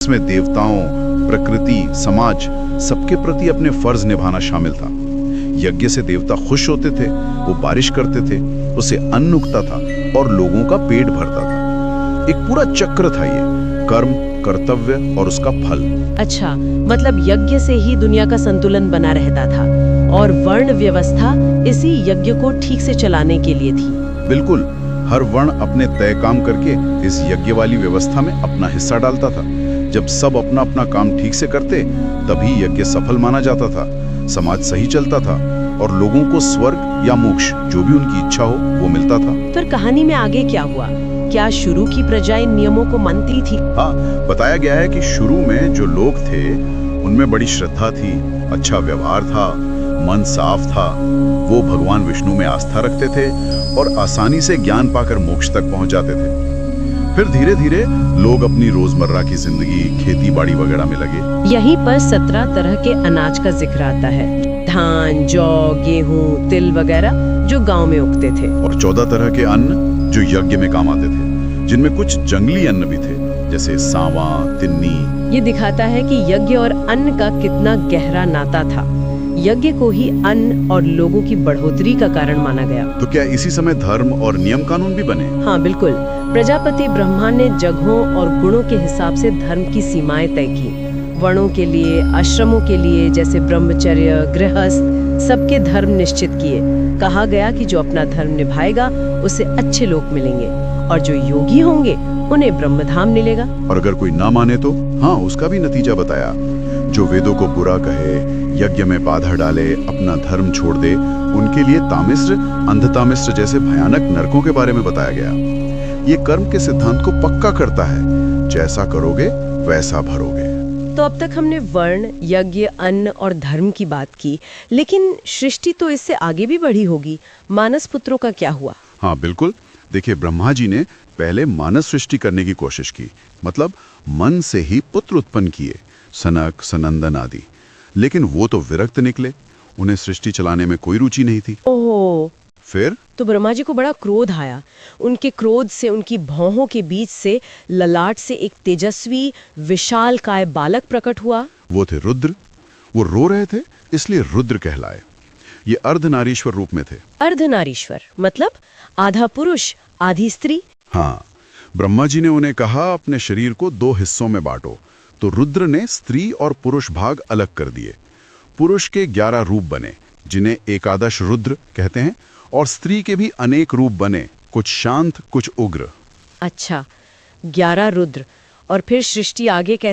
इसमें देवताओं, प्रकृति, समाज सबके प्रति अपने फर्ज निभाना शामिल था। यज्ञ से देवता खुश होते थे, वो बारिश करते थे, उसे अन्न उगता था और लोगों का पेट भरता था। एक पूरा चक्र था ये, कर्म, कर्तव्य और उसका फल। अच्छा, मतलब यज्ञ से ही दुनिया का संतुलन बना रहता था और वर्ण व्यवस्था इसी यज्ञ को ठीक से चलाने के लिए थी। बिल्कुल, हर वर्ण अपने तय काम करके इस यज्ञ वाली व्यवस्था में अपना हिस्सा डालता था। जब सब अपना अपना काम ठीक से करते, तभी यज्ञ सफल माना जाता था, समाज सही चलता था और लोगों को स्वर्ग या मोक्ष, जो भी उनकी इच्छा हो, वो मिलता था। फिर कहानी में आगे क्या हुआ? क्या शुरू की प्रजा इन नियमों को मानती थी? हाँ, बताया गया है कि शुरू में जो लोग थे उनमें बड़ी श्रद्धा थी, अच्छा व्यवहार था, मन साफ था, वो भगवान विष्णु में आस्था रखते थे और आसानी से ज्ञान पाकर मोक्ष तक पहुंच जाते थे। फिर धीरे धीरे लोग अपनी रोजमर्रा की जिंदगी, खेती बाड़ी वगैरह में लगे। यहीं पर 17 तरह के अनाज का जिक्र आता है। धान, जौ, गेहूं, तिल वगैरह जो गांव में उगते थे। और 14 तरह के अन्न जो यज्ञ में काम आते थे, जिनमें कुछ जंगली अन्न भी थे, जैसे सांवा, तिन्नी। ये दिखाता है कि यज्ञ और अन्न का कितना गहरा नाता था। यज्ञ को ही अन्न और लोगों की बढ़ोतरी का कारण माना गया। तो क्या इसी समय धर्म और नियम कानून भी बने? हाँ बिल्कुल, प्रजापति ब्रह्मा ने जगहों और गुणों के हिसाब से धर्म की सीमाएं तय की। वर्णों के लिए, आश्रमों के लिए, जैसे ब्रह्मचर्य, गृहस्थ, सबके धर्म निश्चित किए। कहा गया कि जो अपना धर्म निभाएगा उसे अच्छे लोग मिलेंगे और जो योगी होंगे उन्हें ब्रह्मधाम मिलेगा। और अगर कोई ना माने तो? हाँ, उसका भी नतीजा बताया। जो वेदों को बुरा कहे, यज्ञ में बाधा डाले, अपना धर्म छोड़ दे, उनके लिए तामिस्र, अंधतामिस्र जैसे भयानक नरकों के बारे में बताया गया। ये कर्म के सिद्धांत को पक्का करता है, जैसा करोगे वैसा भरोगे। तो अब तक हमने वर्ण, यज्ञ, अन्न और धर्म की बात की, लेकिन सृष्टि तो इससे आगे भी बढ़ी होगी। मानस पुत्रों का क्या हुआ? हाँ बिल्कुल, देखिए, ब्रह्मा जी ने पहले मानस सृष्टि करने की कोशिश की, मतलब मन से ही पुत्र उत्पन्न किए, सनक, सनंदन आदि। लेकिन वो तो विरक्त निकले, उन्हें सृष्टि चलाने में कोई रुचि नहीं थी। ओह, फिर तो ब्रह्मा जी को बड़ा क्रोध आया। उनके क्रोध से, उनकी भौहों के बीच से, ललाट से एक तेजस्वी विशालकाय बालक प्रकट हुआ। वो थे रुद्र। वो रो रहे थे, इसलिए रुद्र कहलाए। ये अर्धनारीश्वर रूप में थे। अर्धनारीश्वर मतलब आधा पुरुष आधी स्त्री? हाँ, ब्रह्मा जी ने उन्हें कहा अपने शरीर को 2 हिस्सों में बांटो, तो रुद्र ने स्त्री और पुरुष भाग अलग कर दिए। पुरुष के 11 रूप बने, जिन्हें एकादश रुद्र कहते हैं, और स्त्री के भी अनेक रूप बने, कुछ शांत, कुछ उग्र। अच्छा, 11 रुद्र। और फिर सृष्टि आगे कैसे